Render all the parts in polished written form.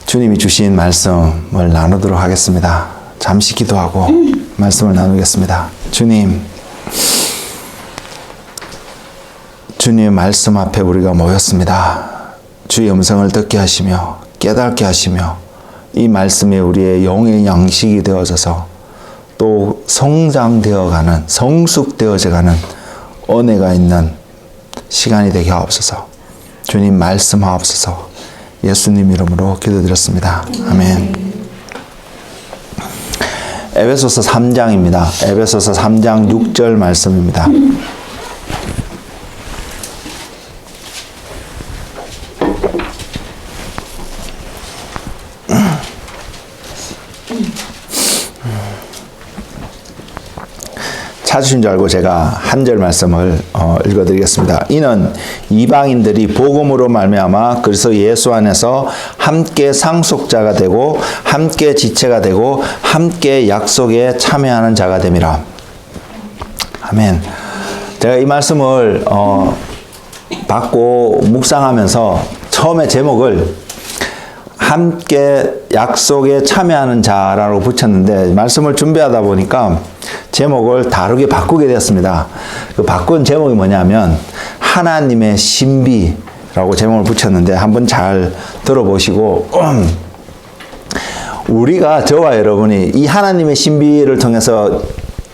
주님이 주신 말씀을 나누도록 하겠습니다. 잠시 기도하고 말씀을 나누겠습니다. 주님 말씀 앞에 우리가 모였습니다. 주의 음성을 듣게 하시며 깨닫게 하시며 이 말씀이 우리의 영의 양식이 되어져서 또 성장되어가는, 성숙되어져가는 은혜가 있는 시간이 되게 하옵소서. 주님 말씀하옵소서. 예수님 이름으로 기도드렸습니다. 아멘. 에베소서 3장입니다. 에베소서 3장 6절 말씀입니다. 찾으신 줄 알고 제가 한 절 말씀을 읽어드리겠습니다. 이는 이방인들이 복음으로 말미암아 그리스도 예수 안에서 함께 상속자가 되고 함께 지체가 되고 함께 약속에 참여하는 자가 됨이라. 아멘. 제가 이 말씀을 받고 묵상하면서 처음에 제목을 함께 약속에 참여하는 자라고 붙였는데 말씀을 준비하다 보니까 제목을 다르게 바꾸게 되었습니다. 그 바꾼 제목이 뭐냐면 하나님의 신비라고 제목을 붙였는데 한번 잘 들어보시고 우리가 저와 여러분이 이 하나님의 신비를 통해서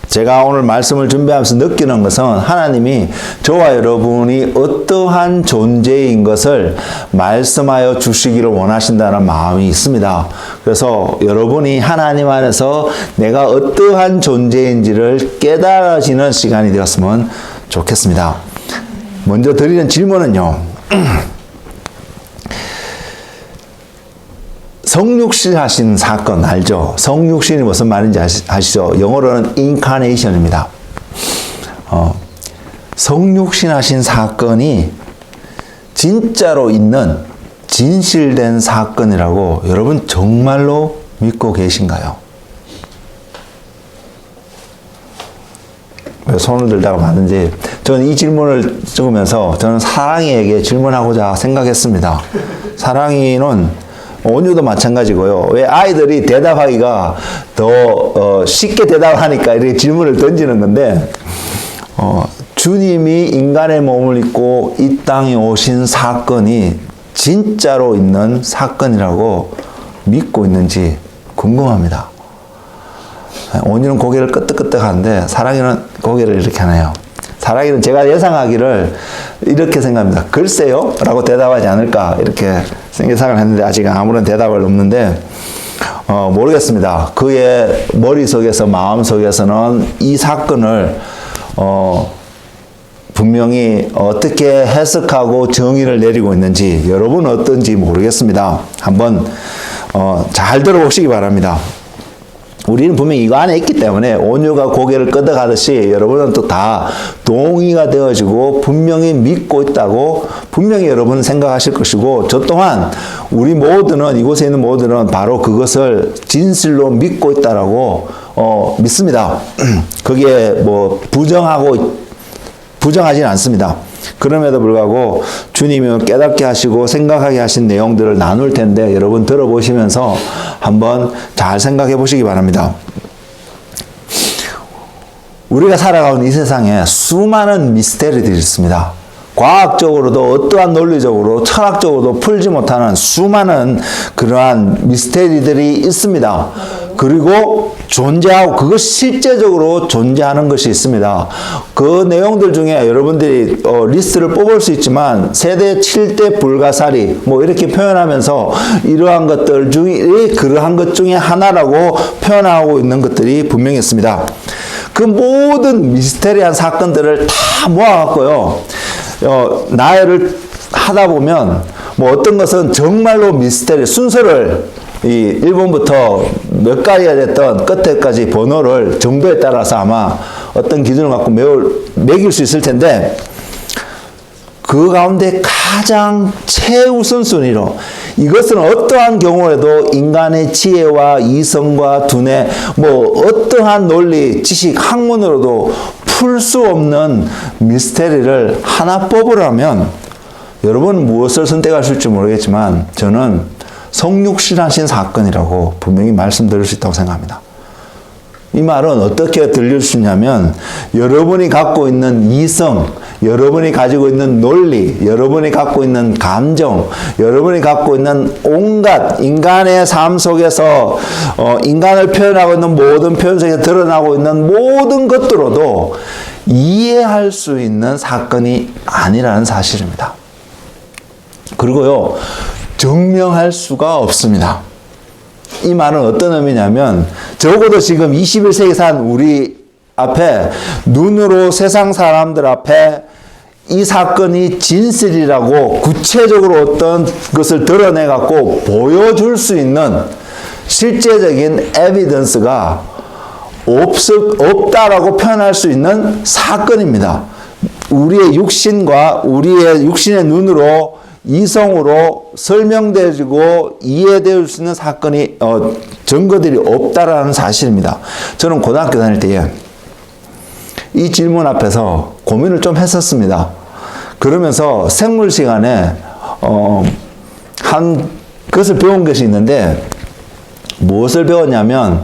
제가 오늘 말씀을 준비하면서 느끼는 것은 하나님이 저와 여러분이 어떠한 존재인 것을 말씀하여 주시기를 원하신다는 마음이 있습니다. 그래서 여러분이 하나님 안에서 내가 어떠한 존재인지를 깨달아지는 시간이 되었으면 좋겠습니다. 먼저 드리는 질문은요. 성육신 하신 사건 알죠? 성육신이 무슨 말인지 아시죠? 영어로는 incarnation입니다. 성육신 하신 사건이 진짜로 있는 진실된 사건이라고 여러분 정말로 믿고 계신가요? 왜 손을 들다가 봤는지 저는 이 질문을 찍으면서 저는 사랑이에게 질문하고자 생각했습니다. 사랑이는 온유도 마찬가지고요. 왜 아이들이 대답하기가 더 쉽게 대답하니까 이렇게 질문을 던지는 건데 주님이 인간의 몸을 입고 이 땅에 오신 사건이 진짜로 있는 사건이라고 믿고 있는지 궁금합니다. 온유는 고개를 끄덕끄덕 하는데 사랑이는 고개를 이렇게 하네요. 사랑이는 제가 예상하기를 이렇게 생각합니다. 글쎄요? 라고 대답하지 않을까 이렇게 예상을 했는데 아직 아무런 대답을 없는데 모르겠습니다. 그의 머릿속에서 마음속에서는 이 사건을 분명히 어떻게 해석하고 정의를 내리고 있는지 여러분은 어떤지 모르겠습니다. 한번 잘 들어보시기 바랍니다. 우리는 분명히 이거 안에 있기 때문에 온유가 고개를 끄덕하듯이 여러분은 또 다 동의가 되어지고 분명히 믿고 있다고 분명히 여러분은 생각하실 것이고 저 또한 우리 모두는 이곳에 있는 모두는 바로 그것을 진실로 믿고 있다라고 믿습니다. 그게 뭐 부정하지는 않습니다. 그럼에도 불구하고 주님이 깨닫게 하시고 생각하게 하신 내용들을 나눌 텐데 여러분 들어보시면서 한번 잘 생각해 보시기 바랍니다. 우리가 살아가는 이 세상에 수많은 미스테리들이 있습니다. 과학적으로도 어떠한 논리적으로 철학적으로도 풀지 못하는 수많은 그러한 미스테리들이 있습니다. 그리고 존재하고 그것이 실제적으로 존재하는 것이 있습니다. 그 내용들 중에 여러분들이 리스트를 뽑을 수 있지만 세대 7대 불가사리 뭐 이렇게 표현하면서 이러한 것들 중에 그러한 것 중에 하나라고 표현하고 있는 것들이 분명히 있습니다. 그 모든 미스테리한 사건들을 다 모아갖고요. 나열을 하다 보면 뭐 어떤 것은 정말로 미스테리 순서를 이 1번부터 몇 가지가 됐던 끝에까지 번호를 정도에 따라서 아마 어떤 기준을 갖고 매길 수 있을 텐데 그 가운데 가장 최우선순위로 이것은 어떠한 경우에도 인간의 지혜와 이성과 두뇌 뭐 어떠한 논리, 지식, 학문으로도 풀 수 없는 미스테리를 하나 뽑으라면 여러분 무엇을 선택하실지 모르겠지만 저는 성육신하신 사건이라고 분명히 말씀드릴 수 있다고 생각합니다. 이 말은 어떻게 들릴 수 있냐면 여러분이 갖고 있는 이성, 여러분이 가지고 있는 논리, 여러분이 갖고 있는 감정, 여러분이 갖고 있는 온갖 인간의 삶 속에서 인간을 표현하고 있는 모든 표현 속에 드러나고 있는 모든 것들로도 이해할 수 있는 사건이 아니라는 사실입니다. 그리고요, 증명할 수가 없습니다. 이 말은 어떤 의미냐면 적어도 지금 21세기 산 우리 앞에 눈으로 세상 사람들 앞에 이 사건이 진실이라고 구체적으로 어떤 것을 드러내 갖고 보여줄 수 있는 실제적인 에비던스가 없다라고 표현할 수 있는 사건입니다. 우리의 육신과 우리의 육신의 눈으로 이성으로 설명되어지고 이해될 수 있는 사건이 증거들이 없다라는 사실입니다. 저는 고등학교 다닐 때에 이 질문 앞에서 고민을 좀 했었습니다. 그러면서 생물 시간에 한 것을 배운 것이 있는데 무엇을 배웠냐면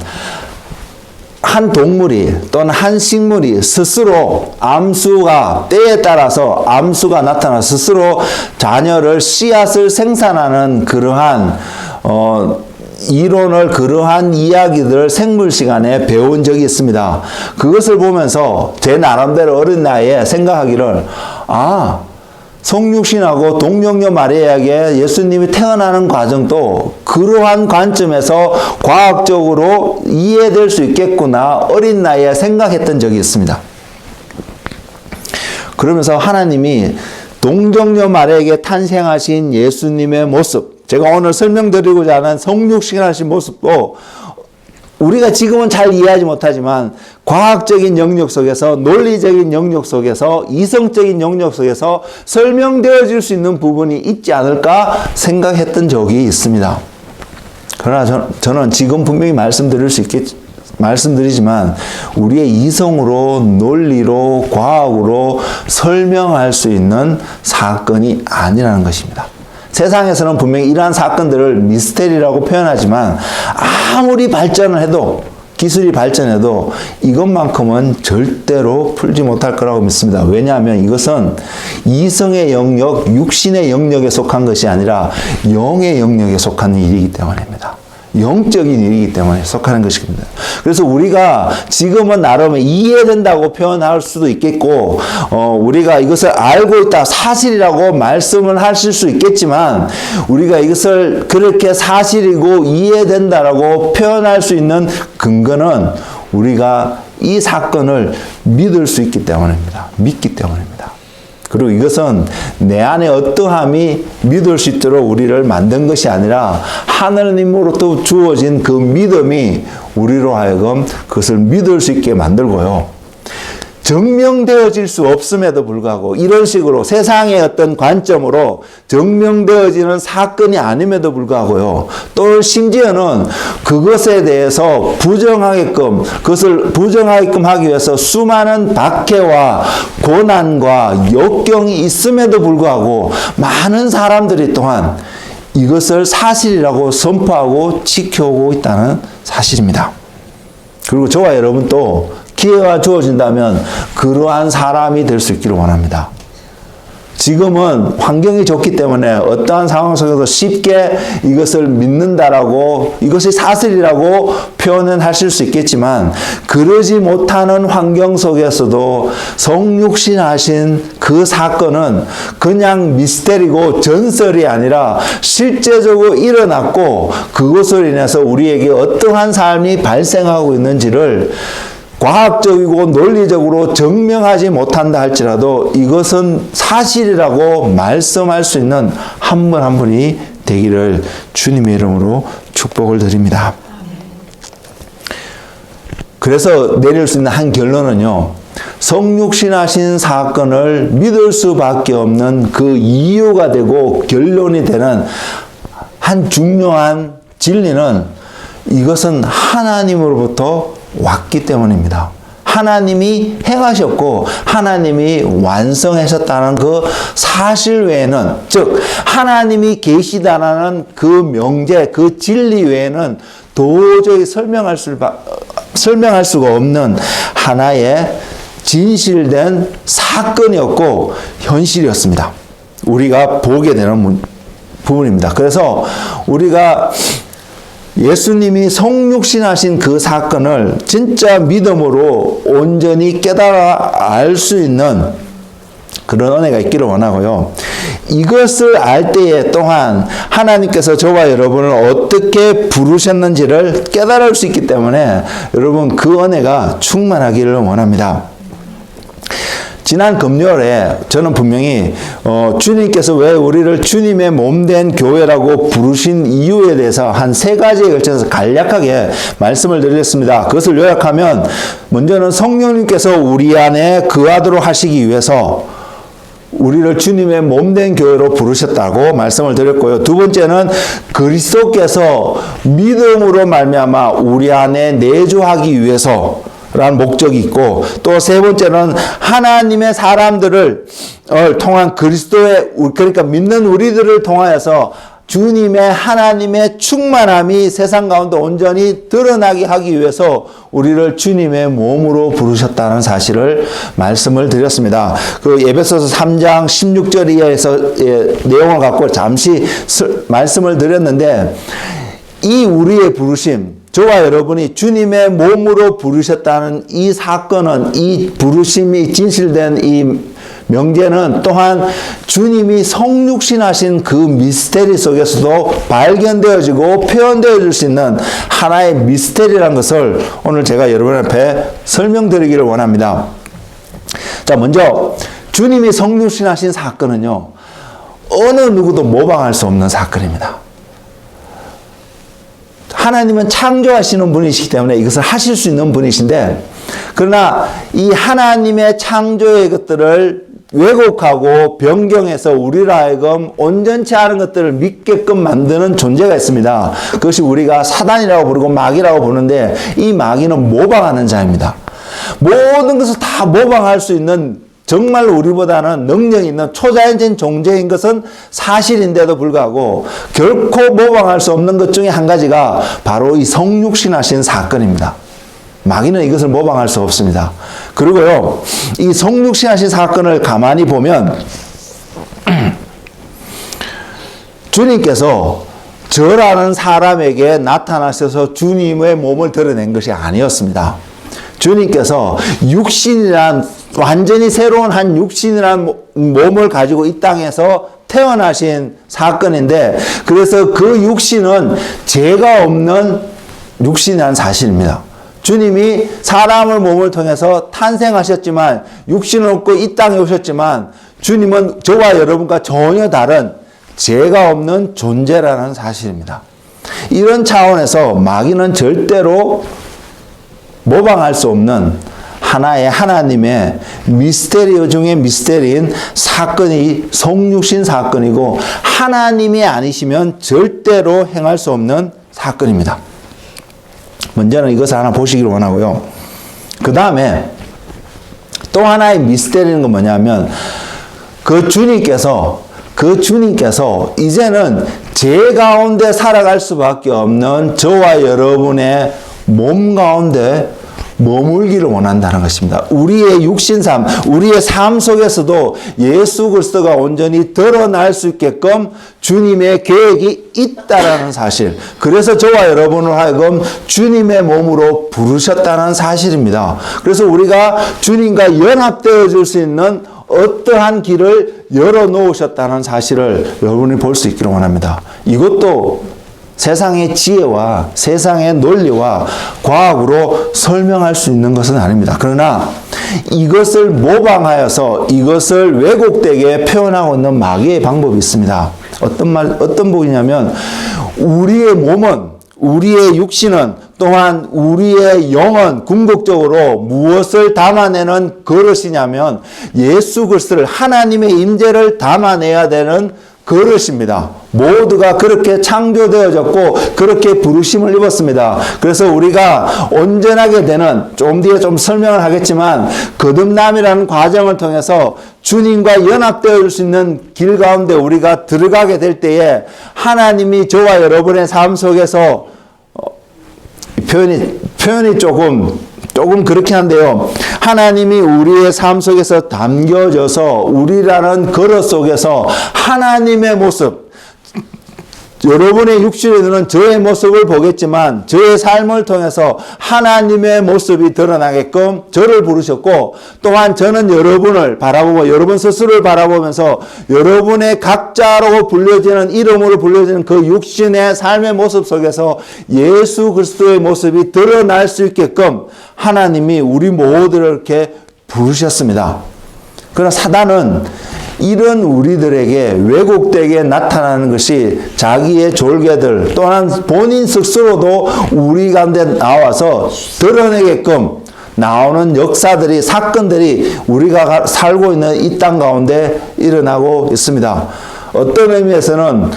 한 동물이 또는 한 식물이 스스로 암수가 때에 따라서 암수가 나타나 스스로 자녀를 씨앗을 생산하는 그러한 이론을 그러한 이야기들을 생물 시간에 배운 적이 있습니다. 그것을 보면서 제 나름대로 어린 나이에 생각하기를 성육신하고 동정녀 마리아에게 예수님이 태어나는 과정도 그러한 관점에서 과학적으로 이해될 수 있겠구나 어린 나이에 생각했던 적이 있습니다. 그러면서 하나님이 동정녀 마리아에게 탄생하신 예수님의 모습, 제가 오늘 설명드리고자 하는 성육신하신 모습도 우리가 지금은 잘 이해하지 못하지만 과학적인 영역 속에서 논리적인 영역 속에서 이성적인 영역 속에서 설명되어질 수 있는 부분이 있지 않을까 생각했던 적이 있습니다. 그러나 저는 지금 분명히 말씀드리지만 우리의 이성으로 논리로 과학으로 설명할 수 있는 사건이 아니라는 것입니다. 세상에서는 분명히 이러한 사건들을 미스테리라고 표현하지만 아무리 발전을 해도 기술이 발전해도 이것만큼은 절대로 풀지 못할 거라고 믿습니다. 왜냐하면 이것은 이성의 영역, 육신의 영역에 속한 것이 아니라 영의 영역에 속한 일이기 때문입니다. 영적인 일이기 때문에 속하는 것입니다. 그래서 우리가 지금은 나름 이해된다고 표현할 수도 있겠고 우리가 이것을 알고 있다, 사실이라고 말씀을 하실 수 있겠지만 우리가 이것을 그렇게 사실이고 이해된다라고 표현할 수 있는 근거는 우리가 이 사건을 믿을 수 있기 때문입니다. 믿기 때문입니다. 그리고 이것은 내 안에 어떠함이 믿을 수 있도록 우리를 만든 것이 아니라 하나님으로부터 주어진 그 믿음이 우리로 하여금 그것을 믿을 수 있게 만들고요. 증명되어질 수 없음에도 불구하고 이런 식으로 세상의 어떤 관점으로 증명되어지는 사건이 아님에도 불구하고요. 또 심지어는 그것에 대해서 그것을 부정하게끔 하기 위해서 수많은 박해와 고난과 역경이 있음에도 불구하고 많은 사람들이 또한 이것을 사실이라고 선포하고 지켜오고 있다는 사실입니다. 그리고 저와 여러분도 기회가 주어진다면 그러한 사람이 될 수 있기를 원합니다. 지금은 환경이 좋기 때문에 어떠한 상황 속에서 쉽게 이것을 믿는다라고 이것이 사실이라고 표현은 하실 수 있겠지만 그러지 못하는 환경 속에서도 성육신하신 그 사건은 그냥 미스테리고 전설이 아니라 실제적으로 일어났고 그것으로 인해서 우리에게 어떠한 삶이 발생하고 있는지를 과학적이고 논리적으로 증명하지 못한다 할지라도 이것은 사실이라고 말씀할 수 있는 한 분 한 분이 되기를 주님의 이름으로 축복을 드립니다. 그래서 내릴 수 있는 한 결론은요. 성육신하신 사건을 믿을 수밖에 없는 그 이유가 되고 결론이 되는 한 중요한 진리는 이것은 하나님으로부터 왔기 때문입니다. 하나님이 행하셨고 하나님이 완성하셨다는 그 사실 외에는, 즉 하나님이 계시다라는 그 명제, 그 진리 외에는 도저히 설명할 수가 없는 하나의 진실된 사건이었고 현실이었습니다. 우리가 보게 되는 부분입니다. 그래서 우리가 예수님이 성육신하신 그 사건을 진짜 믿음으로 온전히 깨달아 알 수 있는 그런 은혜가 있기를 원하고요. 이것을 알 때에 또한 하나님께서 저와 여러분을 어떻게 부르셨는지를 깨달을 수 있기 때문에 여러분 그 은혜가 충만하기를 원합니다. 지난 금요일에 저는 분명히 주님께서 왜 우리를 주님의 몸된 교회라고 부르신 이유에 대해서 한 3가지에 걸쳐서 간략하게 말씀을 드렸습니다. 그것을 요약하면 먼저는 성령님께서 우리 안에 거하도록 하시기 위해서 우리를 주님의 몸된 교회로 부르셨다고 말씀을 드렸고요. 두 번째는 그리스도께서 믿음으로 말미암아 우리 안에 내주하기 위해서 라는 목적이 있고, 또 세 번째는 하나님의 사람들을 통한 그리스도의, 그러니까 믿는 우리들을 통하여서 주님의 하나님의 충만함이 세상 가운데 온전히 드러나게 하기 위해서 우리를 주님의 몸으로 부르셨다는 사실을 말씀을 드렸습니다. 그 에베소서 3장 16절 이하에서 내용을 갖고 잠시 말씀을 드렸는데, 이 우리의 부르심, 저와 여러분이 주님의 몸으로 부르셨다는 이 사건은, 이 부르심이 진실된 이 명제는 또한 주님이 성육신하신 그 미스테리 속에서도 발견되어지고 표현되어질 수 있는 하나의 미스테리라는 것을 오늘 제가 여러분 앞에 설명드리기를 원합니다. 자, 먼저 주님이 성육신하신 사건은요, 어느 누구도 모방할 수 없는 사건입니다. 하나님은 창조하시는 분이시기 때문에 이것을 하실 수 있는 분이신데, 그러나 이 하나님의 창조의 것들을 왜곡하고 변경해서 우리로 하여금 온전치 않은 것들을 믿게끔 만드는 존재가 있습니다. 그것이 우리가 사단이라고 부르고 마귀라고 부르는데, 이 마귀는 모방하는 자입니다. 모든 것을 다 모방할 수 있는, 정말 우리보다는 능력 있는 초자연적인 존재인 것은 사실인데도 불구하고 결코 모방할 수 없는 것 중에 한 가지가 바로 이 성육신하신 사건입니다. 마귀는 이것을 모방할 수 없습니다. 그리고요, 이 성육신하신 사건을 가만히 보면 주님께서 저라는 사람에게 나타나셔서 주님의 몸을 드러낸 것이 아니었습니다. 주님께서 육신이란, 완전히 새로운 한 육신이란 몸을 가지고 이 땅에서 태어나신 사건인데, 그래서 그 육신은 죄가 없는 육신이라는 사실입니다. 주님이 사람의 몸을 통해서 탄생하셨지만, 육신을 얻고 이 땅에 오셨지만, 주님은 저와 여러분과 전혀 다른 죄가 없는 존재라는 사실입니다. 이런 차원에서 마귀는 절대로 모방할 수 없는 하나의 하나님의 미스테리오 중에 미스테리인 사건이 성육신 사건이고, 하나님이 아니시면 절대로 행할 수 없는 사건입니다. 먼저는 이것을 하나 보시기를 원하고요. 그 다음에 또 하나의 미스테리는 건 뭐냐면, 그 주님께서 이제는 죄 가운데 살아갈 수밖에 없는 저와 여러분의 몸 가운데 머물기를 원한다는 것입니다. 우리의 육신삶, 우리의 삶 속에서도 예수 그리스도가 온전히 드러날 수 있게끔 주님의 계획이 있다라는 사실. 그래서 저와 여러분을 하여금 주님의 몸으로 부르셨다는 사실입니다. 그래서 우리가 주님과 연합되어 줄 수 있는 어떠한 길을 열어놓으셨다는 사실을 여러분이 볼 수 있기를 원합니다. 이것도 세상의 지혜와 세상의 논리와 과학으로 설명할 수 있는 것은 아닙니다. 그러나 이것을 모방하여서 이것을 왜곡되게 표현하고 있는 마귀의 방법이 있습니다. 어떤 부분이냐면, 우리의 몸은, 우리의 육신은, 또한 우리의 영은 궁극적으로 무엇을 담아내는 그릇이냐면 예수 그리스도를, 하나님의 임재를 담아내야 되는 그릇입니다. 모두가 그렇게 창조되어졌고 그렇게 부르심을 입었습니다. 그래서 우리가 온전하게 되는, 좀 뒤에 좀 설명을 하겠지만, 거듭남이라는 과정을 통해서 주님과 연합되어 줄 수 있는 길 가운데 우리가 들어가게 될 때에 하나님이 저와 여러분의 삶 속에서 표현이 조금 그렇긴 한데요. 하나님이 우리의 삶 속에서 담겨져서 우리라는 그릇 속에서 하나님의 모습, 여러분의 육신의 눈은 저의 모습을 보겠지만 저의 삶을 통해서 하나님의 모습이 드러나게끔 저를 부르셨고, 또한 저는 여러분을 바라보고 여러분 스스로를 바라보면서 여러분의 각자로 불려지는, 이름으로 불려지는 그 육신의 삶의 모습 속에서 예수 그리스도의 모습이 드러날 수 있게끔 하나님이 우리 모두를 이렇게 부르셨습니다. 그러나 사단은 이런 우리들에게 왜곡되게 나타나는 것이 자기의 졸개들, 또한 본인 스스로도 우리 가운데 나와서 드러내게끔 나오는 역사들이, 사건들이 우리가 살고 있는 이 땅 가운데 일어나고 있습니다. 어떤 의미에서는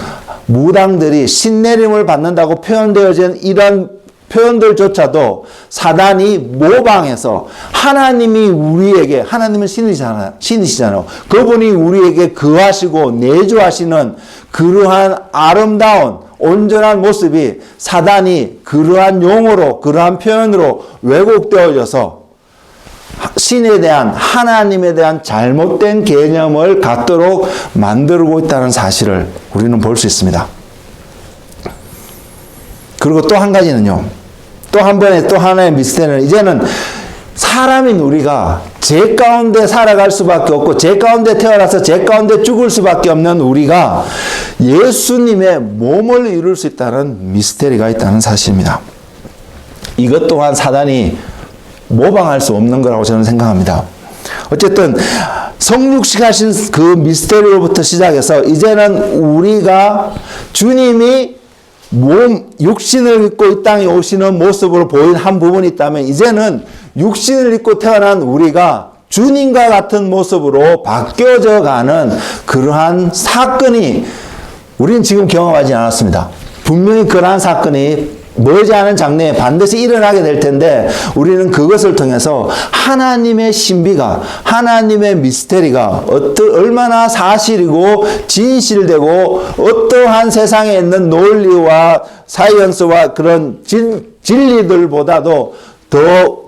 무당들이 신내림을 받는다고 표현되어진 이런 표현들조차도 사단이 모방해서 하나님이 우리에게, 하나님은 신이시잖아요. 그분이 우리에게 거하시고 내주하시는 그러한 아름다운 온전한 모습이 사단이 그러한 용어로, 그러한 표현으로 왜곡되어져서 신에 대한, 하나님에 대한 잘못된 개념을 갖도록 만들고 있다는 사실을 우리는 볼 수 있습니다. 그리고 또 한 가지는요. 또 한 번에 또 하나의 미스테리는, 이제는 사람인 우리가 죄 가운데 살아갈 수밖에 없고 죄 가운데 태어나서 죄 가운데 죽을 수밖에 없는 우리가 예수님의 몸을 이룰 수 있다는 미스테리가 있다는 사실입니다. 이것 또한 사단이 모방할 수 없는 거라고 저는 생각합니다. 어쨌든 성육식하신 그 미스테리로부터 시작해서 이제는 우리가 주님이 육신을 입고 이 땅에 오시는 모습으로 보인 한 부분이 있다면, 이제는 육신을 입고 태어난 우리가 주님과 같은 모습으로 바뀌어져 가는 그러한 사건이 우리는 지금 경험하지 않았습니다. 분명히 그러한 사건이 멀지 않은 장래에 반드시 일어나게 될 텐데, 우리는 그것을 통해서 하나님의 신비가, 하나님의 미스테리가 얼마나 사실이고 진실되고 어떠한 세상에 있는 논리와 사이언스와 그런 진리들보다도 더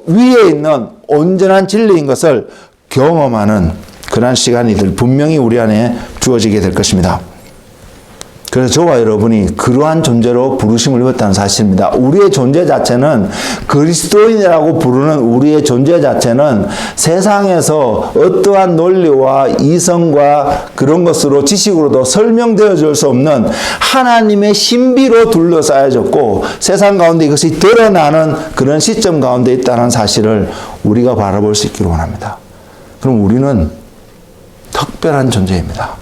위에 있는 온전한 진리인 것을 경험하는 그런 시간이들 분명히 우리 안에 주어지게 될 것입니다. 그래서 저와 여러분이 그러한 존재로 부르심을 입었다는 사실입니다. 우리의 존재 자체는, 그리스도인이라고 부르는 우리의 존재 자체는 세상에서 어떠한 논리와 이성과 그런 것으로, 지식으로도 설명되어 줄 수 없는 하나님의 신비로 둘러싸여졌고, 세상 가운데 이것이 드러나는 그런 시점 가운데 있다는 사실을 우리가 바라볼 수 있기를 원합니다. 그럼 우리는 특별한 존재입니다.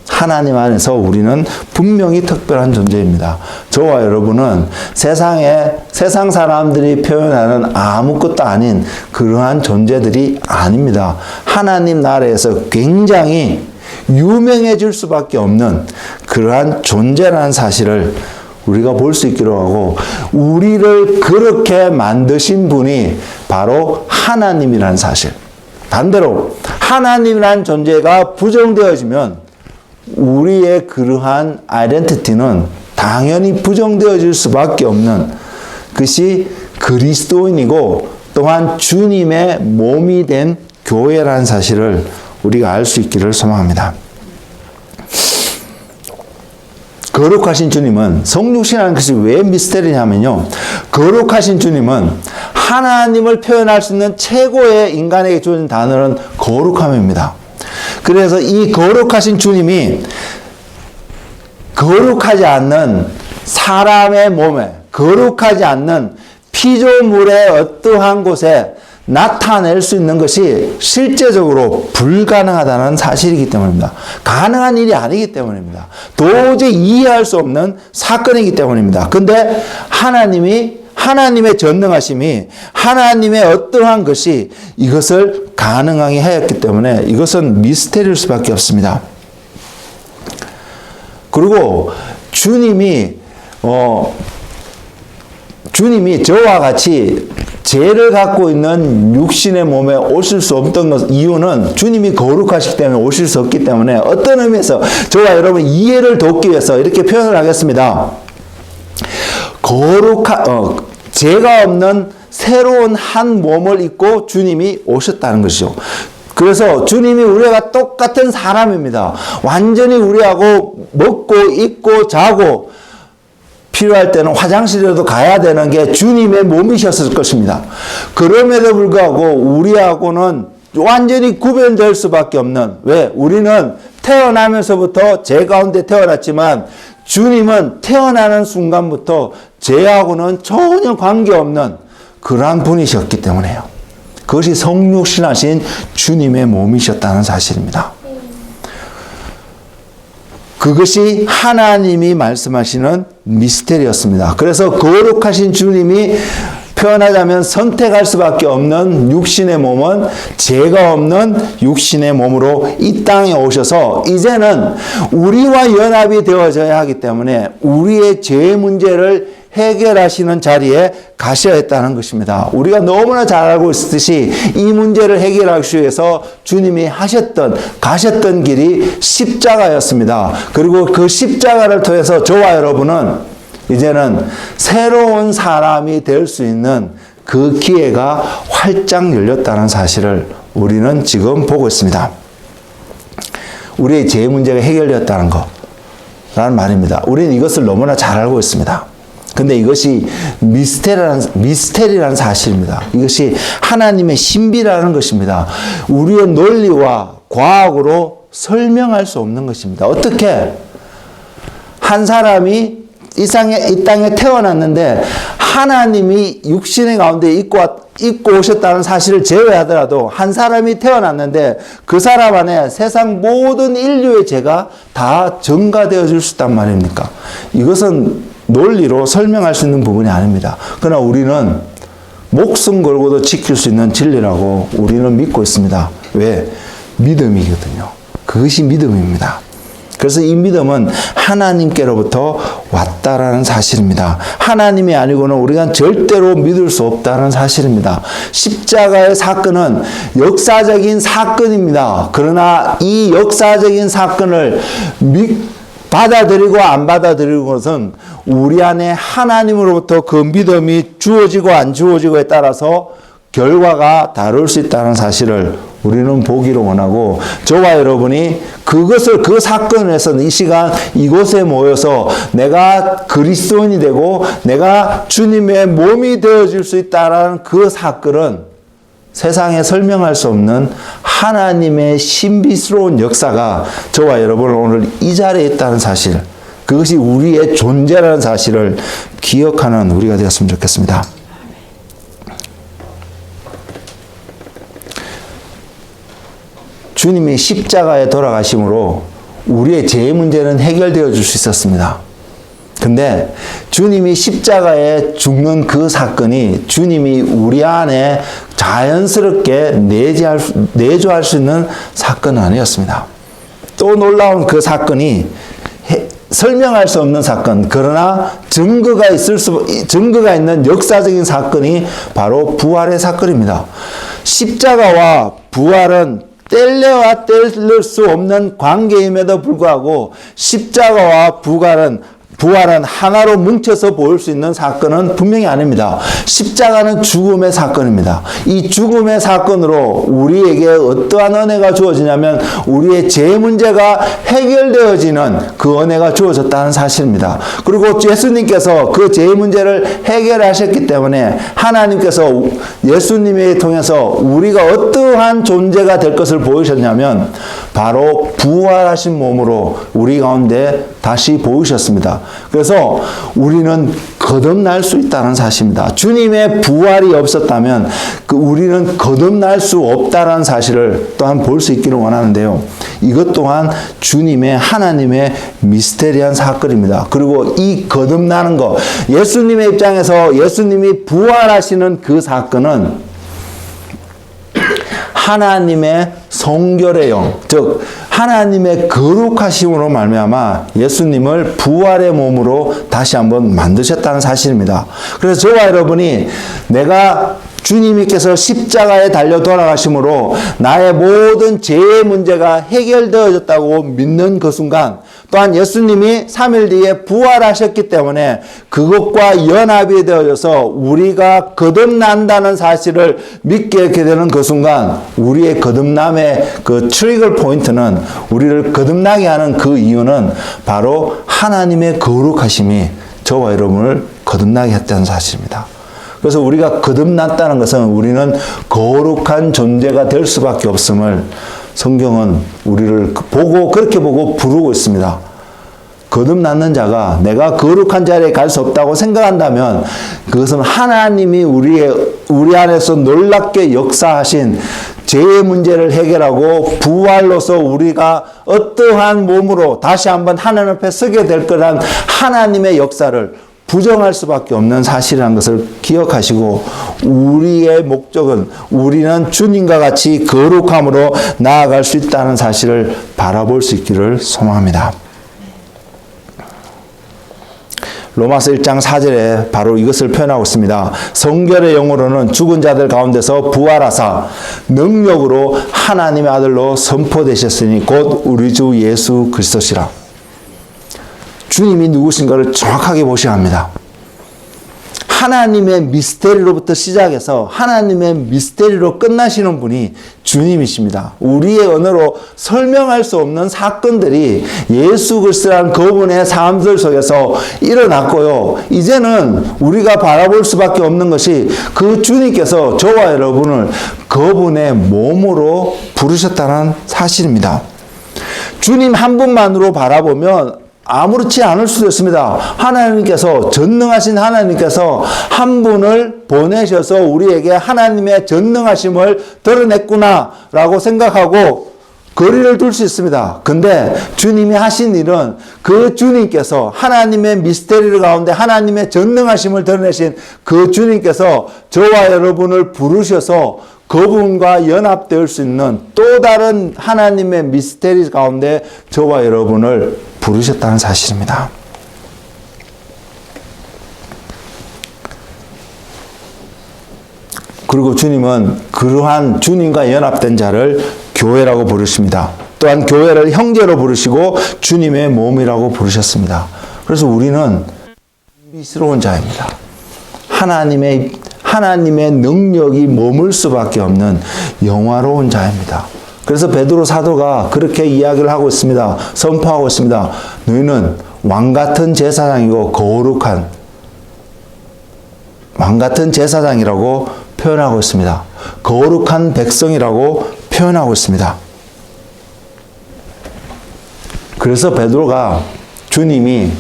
하나님 안에서 우리는 분명히 특별한 존재입니다. 저와 여러분은 세상 사람들이 표현하는 아무것도 아닌 그러한 존재들이 아닙니다. 하나님 나라에서 굉장히 유명해질 수밖에 없는 그러한 존재라는 사실을 우리가 볼 수 있기로 하고, 우리를 그렇게 만드신 분이 바로 하나님이라는 사실. 반대로 하나님이라는 존재가 부정되어지면 우리의 그러한 아이덴티티는 당연히 부정되어질 수밖에 없는 것이 그리스도인이고, 또한 주님의 몸이 된 교회라는 사실을 우리가 알 수 있기를 소망합니다. 거룩하신 주님은, 성육신이라는 것이 왜 미스테리냐면요, 거룩하신 주님은 하나님을 표현할 수 있는 최고의 인간에게 주어진 단어는 거룩함입니다. 그래서 이 거룩하신 주님이 거룩하지 않는 사람의 몸에, 거룩하지 않는 피조물의 어떠한 곳에 나타낼 수 있는 것이 실제적으로 불가능하다는 사실이기 때문입니다. 가능한 일이 아니기 때문입니다. 도저히 이해할 수 없는 사건이기 때문입니다. 근데 하나님의 전능하심이, 하나님의 어떠한 것이 이것을 가능하게 하였기 때문에 이것은 미스테리일 수밖에 없습니다. 그리고 주님이 저와 같이 죄를 갖고 있는 육신의 몸에 오실 수 없던 것, 이유는 주님이 거룩하시기 때문에 오실 수 없기 때문에 어떤 의미에서 저와 여러분 이해를 돕기 위해서 이렇게 표현을 하겠습니다. 죄가 없는 새로운 한 몸을 입고 주님이 오셨다는 것이죠. 그래서 주님이 우리가 똑같은 사람입니다. 완전히 우리하고 먹고 입고 자고 필요할 때는 화장실에도 가야 되는 게 주님의 몸이셨을 것입니다. 그럼에도 불구하고 우리하고는 완전히 구별될 수밖에 없는, 왜? 우리는 태어나면서부터 죄 가운데 태어났지만 주님은 태어나는 순간부터 죄하고는 전혀 관계없는 그러한 분이셨기 때문에요. 그것이 성육신하신 주님의 몸이셨다는 사실입니다. 그것이 하나님이 말씀하시는 미스테리였습니다. 그래서 거룩하신 주님이 표현하자면 선택할 수밖에 없는 육신의 몸은 죄가 없는 육신의 몸으로 이 땅에 오셔서 이제는 우리와 연합이 되어져야 하기 때문에 우리의 죄 문제를 해결하시는 자리에 가셔야 했다는 것입니다. 우리가 너무나 잘 알고 있듯이 이 문제를 해결하기 위해서 주님이 가셨던 길이 십자가였습니다. 그리고 그 십자가를 통해서 저와 여러분은 이제는 새로운 사람이 될 수 있는 그 기회가 활짝 열렸다는 사실을 우리는 지금 보고 있습니다. 우리의 죄 문제가 해결되었다는 거라는 말입니다. 우리는 이것을 너무나 잘 알고 있습니다. 근데 이것이 미스테리라는 사실입니다. 이것이 하나님의 신비라는 것입니다. 우리의 논리와 과학으로 설명할 수 없는 것입니다. 어떻게 한 사람이 이 땅에 태어났는데 하나님이 육신의 가운데 입고 오셨다는 사실을 제외하더라도 한 사람이 태어났는데 그 사람 안에 세상 모든 인류의 죄가 다 전가되어질 수 있단 말입니까? 이것은 논리로 설명할 수 있는 부분이 아닙니다. 그러나 우리는 목숨 걸고도 지킬 수 있는 진리라고 우리는 믿고 있습니다. 왜? 믿음이거든요. 그것이 믿음입니다. 그래서 이 믿음은 하나님께로부터 왔다라는 사실입니다. 하나님이 아니고는 우리가 절대로 믿을 수 없다는 사실입니다. 십자가의 사건은 역사적인 사건입니다. 그러나 이 역사적인 사건을 받아들이고 안 받아들이는 것은 우리 안에 하나님으로부터 그 믿음이 주어지고 안 주어지고에 따라서 결과가 다를 수 있다는 사실을 우리는 보기를 원하고, 저와 여러분이 그 사건을 해서 이 시간 이곳에 모여서 내가 그리스도인이 되고 내가 주님의 몸이 되어질 수 있다는 그 사건은 세상에 설명할 수 없는 하나님의 신비스러운 역사가 저와 여러분 오늘 이 자리에 있다는 사실, 그것이 우리의 존재라는 사실을 기억하는 우리가 되었으면 좋겠습니다. 주님이 십자가에 돌아가심으로 우리의 죄 문제는 해결되어 줄 수 있었습니다. 근데 주님이 십자가에 죽는 그 사건이 주님이 우리 안에 자연스럽게 내주할 수 있는 사건은 아니었습니다. 또 놀라운 그 사건이 설명할 수 없는 사건, 그러나 증거가 있는 역사적인 사건이 바로 부활의 사건입니다. 십자가와 부활은 뗄래야 뗄 수 없는 관계임에도 불구하고 십자가와 부활은 하나로 뭉쳐서 보일 수 있는 사건은 분명히 아닙니다. 십자가는 죽음의 사건입니다. 이 죽음의 사건으로 우리에게 어떠한 은혜가 주어지냐면 우리의 죄 문제가 해결되어지는 그 은혜가 주어졌다는 사실입니다. 그리고 예수님께서 그 죄 문제를 해결하셨기 때문에 하나님께서 예수님을 통해서 우리가 어떠한 존재가 될 것을 보이셨냐면 바로 부활하신 몸으로 우리 가운데 다시 보이셨습니다. 그래서 우리는 거듭날 수 있다는 사실입니다. 주님의 부활이 없었다면 우리는 거듭날 수 없다는 사실을 또한 볼 수 있기를 원하는데요. 이것 또한 하나님의 미스테리한 사건입니다. 그리고 이 거듭나는 것, 예수님의 입장에서 예수님이 부활하시는 그 사건은 하나님의 성결의 영, 즉 하나님의 거룩하심으로 말미암아 예수님을 부활의 몸으로 다시 한번 만드셨다는 사실입니다. 그래서 저와 여러분이 내가 주님께서 십자가에 달려 돌아가심으로 나의 모든 죄의 문제가 해결되어졌다고 믿는 그 순간, 또한 예수님이 3일 뒤에 부활하셨기 때문에 그것과 연합이 되어져서 우리가 거듭난다는 사실을 믿게 되는 그 순간, 우리의 거듭남의 그 트리거 포인트는, 우리를 거듭나게 하는 그 이유는 바로 하나님의 거룩하심이 저와 여러분을 거듭나게 했다는 사실입니다. 그래서 우리가 거듭났다는 것은 우리는 거룩한 존재가 될 수밖에 없음을 성경은 우리를 그렇게 보고 부르고 있습니다. 거듭났는 자가 내가 거룩한 자리에 갈 수 없다고 생각한다면 그것은 하나님이 우리 안에서 놀랍게 역사하신 죄의 문제를 해결하고 부활로서 우리가 어떠한 몸으로 다시 한번 하나님 앞에 서게 될 거란 하나님의 역사를 부정할 수밖에 없는 사실이라는 것을 기억하시고, 우리의 목적은 우리는 주님과 같이 거룩함으로 나아갈 수 있다는 사실을 바라볼 수 있기를 소망합니다. 로마서 1장 4절에 바로 이것을 표현하고 있습니다. 성결의 영으로는 죽은 자들 가운데서 부활하사 능력으로 하나님의 아들로 선포되셨으니 곧 우리 주 예수 그리스도시라. 주님이 누구신가를 정확하게 보셔야 합니다. 하나님의 미스테리로부터 시작해서 하나님의 미스테리로 끝나시는 분이 주님이십니다. 우리의 언어로 설명할 수 없는 사건들이 예수 그리스도라는 그분의 삶들 속에서 일어났고요. 이제는 우리가 바라볼 수밖에 없는 것이 그 주님께서 저와 여러분을 그분의 몸으로 부르셨다는 사실입니다. 주님 한 분만으로 바라보면 아무렇지 않을 수도 있습니다. 하나님께서, 전능하신 하나님께서 한 분을 보내셔서 우리에게 하나님의 전능하심을 드러냈구나 라고 생각하고 거리를 둘 수 있습니다. 근데 주님이 하신 일은 그 주님께서 하나님의 미스테리 가운데 하나님의 전능하심을 드러내신 그 주님께서 저와 여러분을 부르셔서 그분과 연합될 수 있는 또 다른 하나님의 미스테리 가운데 저와 여러분을 부르셨다는 사실입니다. 그리고 주님은 그러한 주님과 연합된 자를 교회라고 부르십니다. 또한 교회를 형제로 부르시고 주님의 몸이라고 부르셨습니다. 그래서 우리는 미스러운 자입니다. 하나님의 능력이 머물 수밖에 없는 영화로운 자입니다. 그래서 베드로 사도가 그렇게 이야기를 하고 있습니다. 선포하고 있습니다. 너희는 왕같은 제사장이고 거룩한 왕같은 제사장이라고 표현하고 있습니다. 거룩한 백성이라고 표현하고 있습니다. 그래서 베드로가 주님이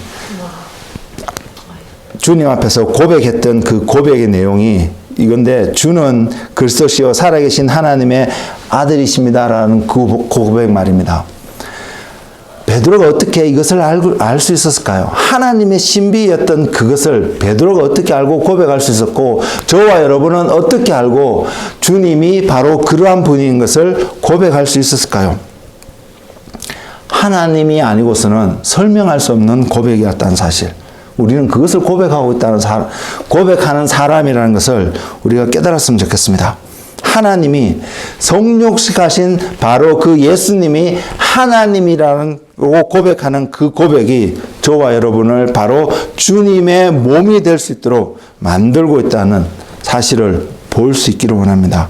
주님 앞에서 고백했던 그 고백의 내용이 이건데, 주는 그리스도시요 살아계신 하나님의 아들이십니다라는 그 고백 말입니다. 베드로가 어떻게 이것을 알 수 있었을까요? 하나님의 신비였던 그것을 베드로가 어떻게 알고 고백할 수 있었고, 저와 여러분은 어떻게 알고 주님이 바로 그러한 분인 것을 고백할 수 있었을까요? 하나님이 아니고서는 설명할 수 없는 고백이었다는 사실. 우리는 그것을 고백하는 사람이라는 것을 우리가 깨달았으면 좋겠습니다. 하나님이 성육식하신 바로 그 예수님이 하나님이라는 고백하는 그 고백이 저와 여러분을 바로 주님의 몸이 될 수 있도록 만들고 있다는 사실을 볼 수 있기를 원합니다.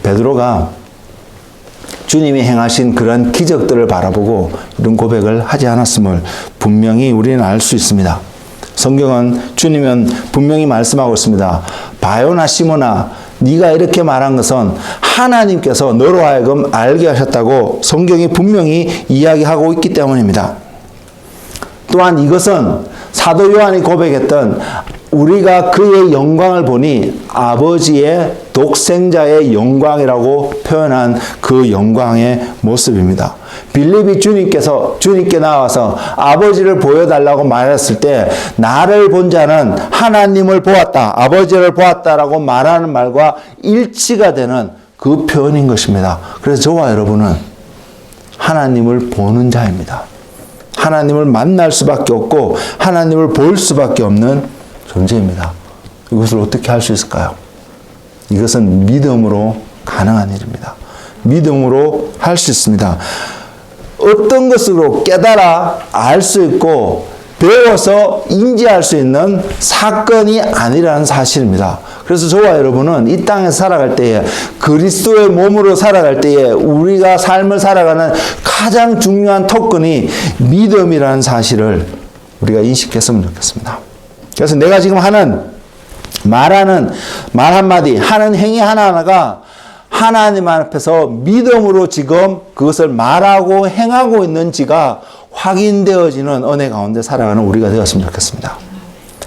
베드로가 주님이 행하신 그런 기적들을 바라보고 이런 고백을 하지 않았음을 분명히 우리는 알 수 있습니다. 성경은 주님은 분명히 말씀하고 있습니다. 바요나 시몬아, 네가 이렇게 말한 것은 하나님께서 너로 하여금 알게 하셨다고 성경이 분명히 이야기하고 있기 때문입니다. 또한 이것은 사도 요한이 고백했던 우리가 그의 영광을 보니 아버지의 독생자의 영광이라고 표현한 그 영광의 모습입니다. 빌립이 주님께 나와서 아버지를 보여달라고 말했을 때 나를 본 자는 하나님을 보았다, 아버지를 보았다라고 말하는 말과 일치가 되는 그 표현인 것입니다. 그래서 저와 여러분은 하나님을 보는 자입니다. 하나님을 만날 수밖에 없고 하나님을 볼 수밖에 없는 존재입니다. 이것을 어떻게 할 수 있을까요? 이것은 믿음으로 가능한 일입니다. 믿음으로 할 수 있습니다. 어떤 것으로 깨달아 알 수 있고 배워서 인지할 수 있는 사건이 아니라는 사실입니다. 그래서 저와 여러분은 이 땅에서 살아갈 때에 그리스도의 몸으로 살아갈 때에 우리가 삶을 살아가는 가장 중요한 토건이 믿음이라는 사실을 우리가 인식했으면 좋겠습니다. 그래서 내가 지금 말하는 말 한마디, 하는 행위 하나하나가 하나님 앞에서 믿음으로 지금 그것을 말하고 행하고 있는지가 확인되어지는 은혜 가운데 살아가는 우리가 되었으면 좋겠습니다.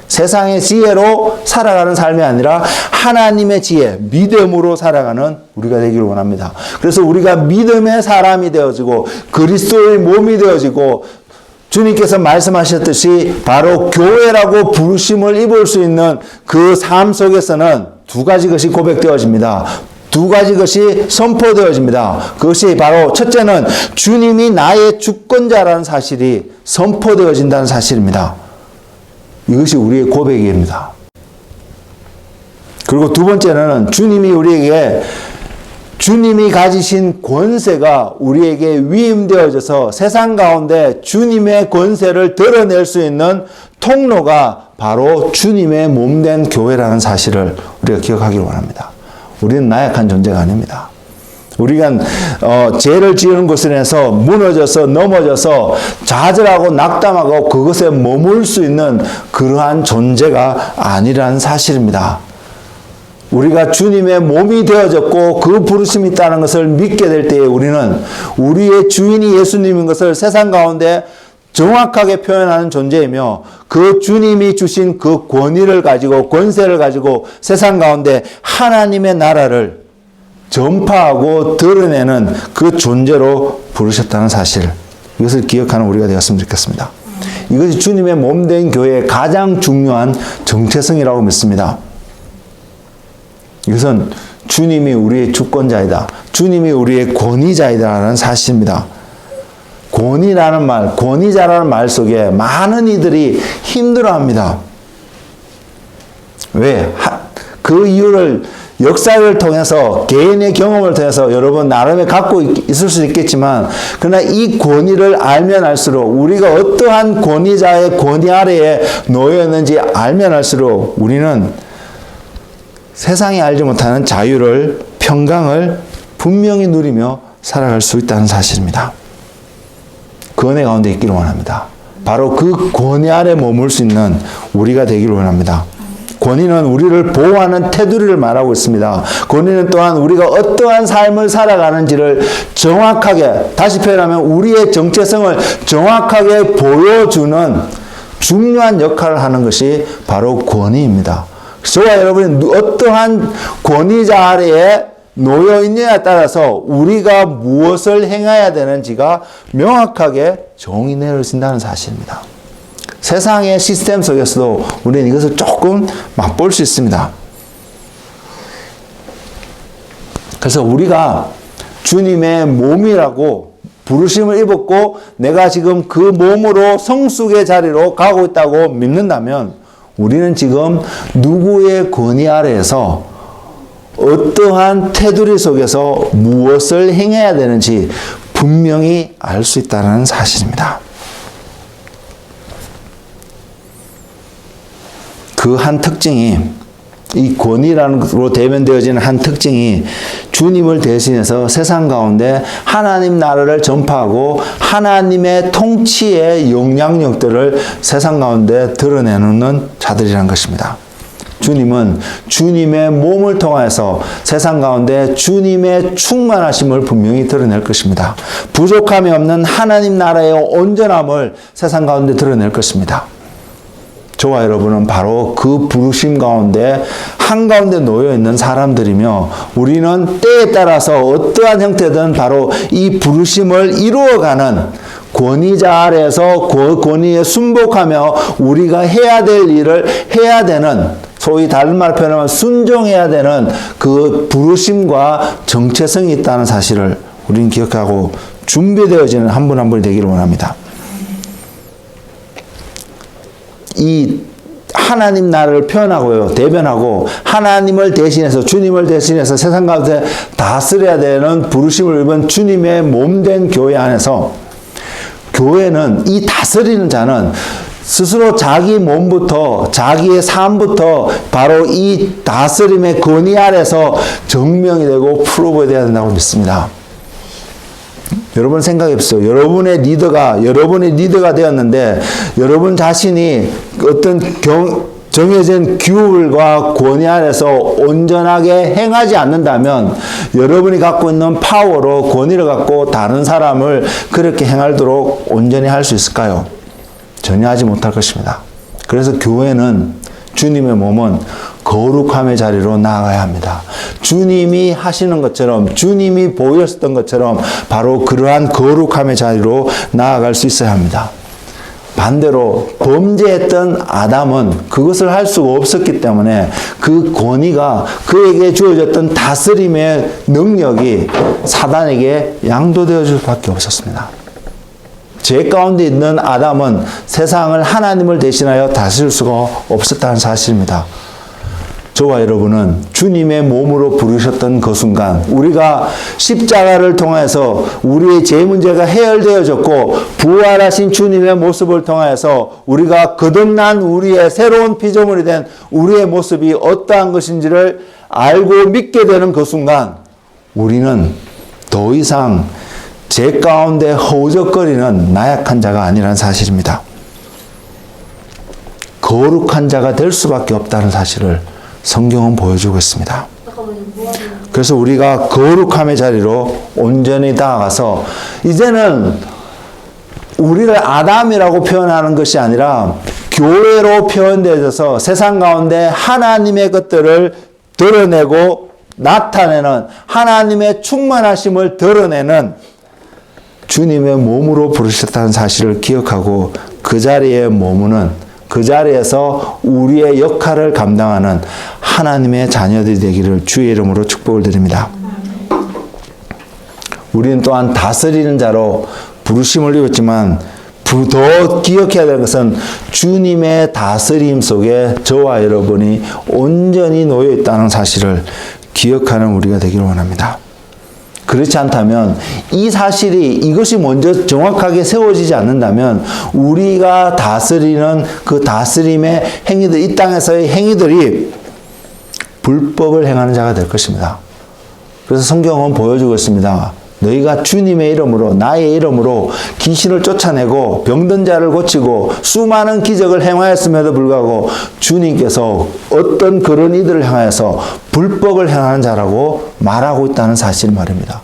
세상의 지혜로 살아가는 삶이 아니라 하나님의 지혜, 믿음으로 살아가는 우리가 되기를 원합니다. 그래서 우리가 믿음의 사람이 되어지고 그리스도의 몸이 되어지고 주님께서 말씀하셨듯이 바로 교회라고 부르심을 입을 수 있는 그 삶 속에서는 두 가지 것이 고백되어집니다. 두 가지 것이 선포되어집니다. 그것이 바로 첫째는 주님이 나의 주권자라는 사실이 선포되어진다는 사실입니다. 이것이 우리의 고백입니다. 그리고 두 번째는 주님이 가지신 권세가 우리에게 위임되어져서 세상 가운데 주님의 권세를 드러낼 수 있는 통로가 바로 주님의 몸된 교회라는 사실을 우리가 기억하기를 원합니다. 우리는 나약한 존재가 아닙니다. 우리가 죄를 지은 것을 인해서 무너져서 넘어져서 좌절하고 낙담하고 그것에 머물 수 있는 그러한 존재가 아니라는 사실입니다. 우리가 주님의 몸이 되어졌고 그 부르심이 있다는 것을 믿게 될 때에 우리는 우리의 주인이 예수님인 것을 세상 가운데 정확하게 표현하는 존재이며 그 주님이 주신 그 권위를 가지고 권세를 가지고 세상 가운데 하나님의 나라를 전파하고 드러내는 그 존재로 부르셨다는 사실, 이것을 기억하는 우리가 되었으면 좋겠습니다. 이것이 주님의 몸된 교회의 가장 중요한 정체성이라고 믿습니다. 이것은 주님이 우리의 주권자이다. 주님이 우리의 권위자이다라는 사실입니다. 권위자라는 말 속에 많은 이들이 힘들어합니다. 왜? 그 이유를 역사를 통해서 개인의 경험을 통해서 여러분 나름의 갖고 있을 수 있겠지만 그러나 이 권위를 알면 알수록 우리가 어떠한 권위자의 권위 아래에 놓여 있는지 알면 알수록 우리는 세상이 알지 못하는 자유를 평강을 분명히 누리며 살아갈 수 있다는 사실입니다. 그 은혜 가운데 있기를 원합니다. 바로 그 권위 아래 머물 수 있는 우리가 되기를 원합니다. 권위는 우리를 보호하는 테두리를 말하고 있습니다. 권위는 또한 우리가 어떠한 삶을 살아가는지를 정확하게, 다시 표현하면 우리의 정체성을 정확하게 보여주는 중요한 역할을 하는 것이 바로 권위입니다. 저와 여러분이 어떠한 권위자 아래에 놓여 있느냐에 따라서 우리가 무엇을 행해야 되는지가 명확하게 정의 내려진다는 사실입니다. 세상의 시스템 속에서도 우리는 이것을 조금 맛볼 수 있습니다. 그래서 우리가 주님의 몸이라고 부르심을 입었고 내가 지금 그 몸으로 성숙의 자리로 가고 있다고 믿는다면 우리는 지금 누구의 권위 아래에서 어떠한 테두리 속에서 무엇을 행해야 되는지 분명히 알 수 있다는 사실입니다. 그 한 특징이, 이 권위라고 대변되어지는 한 특징이 주님을 대신해서 세상 가운데 하나님 나라를 전파하고 하나님의 통치의 영향력들을 세상 가운데 드러내는 자들이란 것입니다. 주님은 주님의 몸을 통해서 세상 가운데 주님의 충만하심을 분명히 드러낼 것입니다. 부족함이 없는 하나님 나라의 온전함을 세상 가운데 드러낼 것입니다. 저와 여러분은 바로 그 부르심 가운데 한가운데 놓여있는 사람들이며 우리는 때에 따라서 어떠한 형태든 바로 이 부르심을 이루어가는 권위자 아래에서 그 권위에 순복하며 우리가 해야 될 일을 해야 되는 소위 다른 말 표현하면 순종해야 되는 그 부르심과 정체성이 있다는 사실을 우리는 기억하고 준비되어지는 한 분 한 분이 되기를 원합니다. 이 하나님 나라를 표현하고요, 대변하고 하나님을 대신해서, 주님을 대신해서 세상 가운데 다스려야 되는 부르심을 입은 주님의 몸된 교회 안에서, 교회는 이 다스리는 자는 스스로 자기 몸부터, 자기의 삶부터 바로 이 다스림의 권위 아래서 증명이 되고 프로브가 되어야 된다고 믿습니다. 여러분 생각해 보세요. 여러분의 리더가 되었는데 여러분 자신이 어떤 정해진 규율과 권위 아래서 온전하게 행하지 않는다면 여러분이 갖고 있는 파워로 권위를 갖고 다른 사람을 그렇게 행하도록 온전히 할 수 있을까요? 전혀 하지 못할 것입니다. 그래서 교회는, 주님의 몸은 거룩함의 자리로 나아가야 합니다. 주님이 하시는 것처럼, 주님이 보였던 것처럼 바로 그러한 거룩함의 자리로 나아갈 수 있어야 합니다. 반대로 범죄했던 아담은 그것을 할 수가 없었기 때문에 그 권위가, 그에게 주어졌던 다스림의 능력이 사단에게 양도되어 줄 수밖에 없었습니다. 죄 가운데 있는 아담은 세상을 하나님을 대신하여 다스릴 수가 없었다는 사실입니다. 저와 여러분은 주님의 몸으로 부르셨던 그 순간, 우리가 십자가를 통해서 우리의 죄 문제가 해결되어졌고 부활하신 주님의 모습을 통해서 우리가 거듭난 우리의 새로운 피조물이 된 우리의 모습이 어떠한 것인지를 알고 믿게 되는 그 순간, 우리는 더 이상 죄 가운데 허우적거리는 나약한 자가 아니라는 사실입니다. 거룩한 자가 될 수밖에 없다는 사실을 성경은 보여주고 있습니다. 그래서 우리가 거룩함의 자리로 온전히 나아가서 이제는 우리를 아담이라고 표현하는 것이 아니라 교회로 표현되어서 세상 가운데 하나님의 것들을 드러내고 나타내는, 하나님의 충만하심을 드러내는 주님의 몸으로 부르셨다는 사실을 기억하고 그 자리에 머무는, 그 자리에서 우리의 역할을 감당하는 하나님의 자녀들이 되기를 주의 이름으로 축복을 드립니다. 우리는 또한 다스리는 자로 부르심을 입었지만 더 기억해야 될 것은 주님의 다스림 속에 저와 여러분이 온전히 놓여 있다는 사실을 기억하는 우리가 되기를 원합니다. 그렇지 않다면, 이 사실이, 이것이 먼저 정확하게 세워지지 않는다면 우리가 다스리는 그 다스림의 행위들, 이 땅에서의 행위들이 불법을 행하는 자가 될 것입니다. 그래서 성경은 보여주고 있습니다. 너희가 주님의 이름으로, 나의 이름으로 귀신을 쫓아내고 병든 자를 고치고 수많은 기적을 행하였음에도 불구하고 주님께서 어떤 그런 이들을 향하여서 불법을 행하는 자라고 말하고 있다는 사실 말입니다.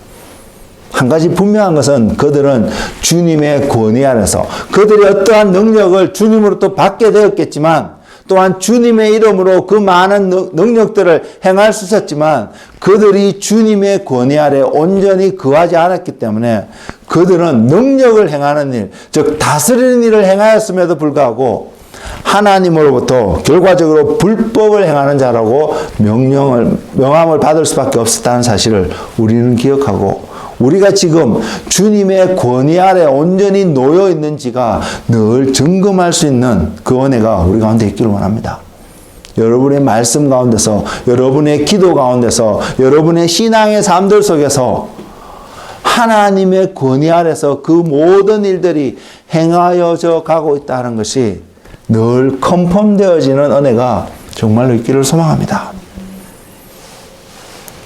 한 가지 분명한 것은 그들은 주님의 권위 아래서, 그들이 어떠한 능력을 주님으로부터 받게 되었겠지만 또한 주님의 이름으로 그 많은 능력들을 행할 수 있었지만 그들이 주님의 권위 아래 온전히 거하지 않았기 때문에 그들은 능력을 행하는 일, 즉 다스리는 일을 행하였음에도 불구하고 하나님으로부터 결과적으로 불법을 행하는 자라고 명함을 받을 수밖에 없었다는 사실을 우리는 기억하고, 우리가 지금 주님의 권위 아래 온전히 놓여 있는지가 늘 점검할 수 있는 그 은혜가 우리 가운데 있기를 원합니다. 여러분의 말씀 가운데서, 여러분의 기도 가운데서, 여러분의 신앙의 삶들 속에서 하나님의 권위 아래서 그 모든 일들이 행하여져 가고 있다는 것이 늘 컨펌되어지는 은혜가 정말로 있기를 소망합니다.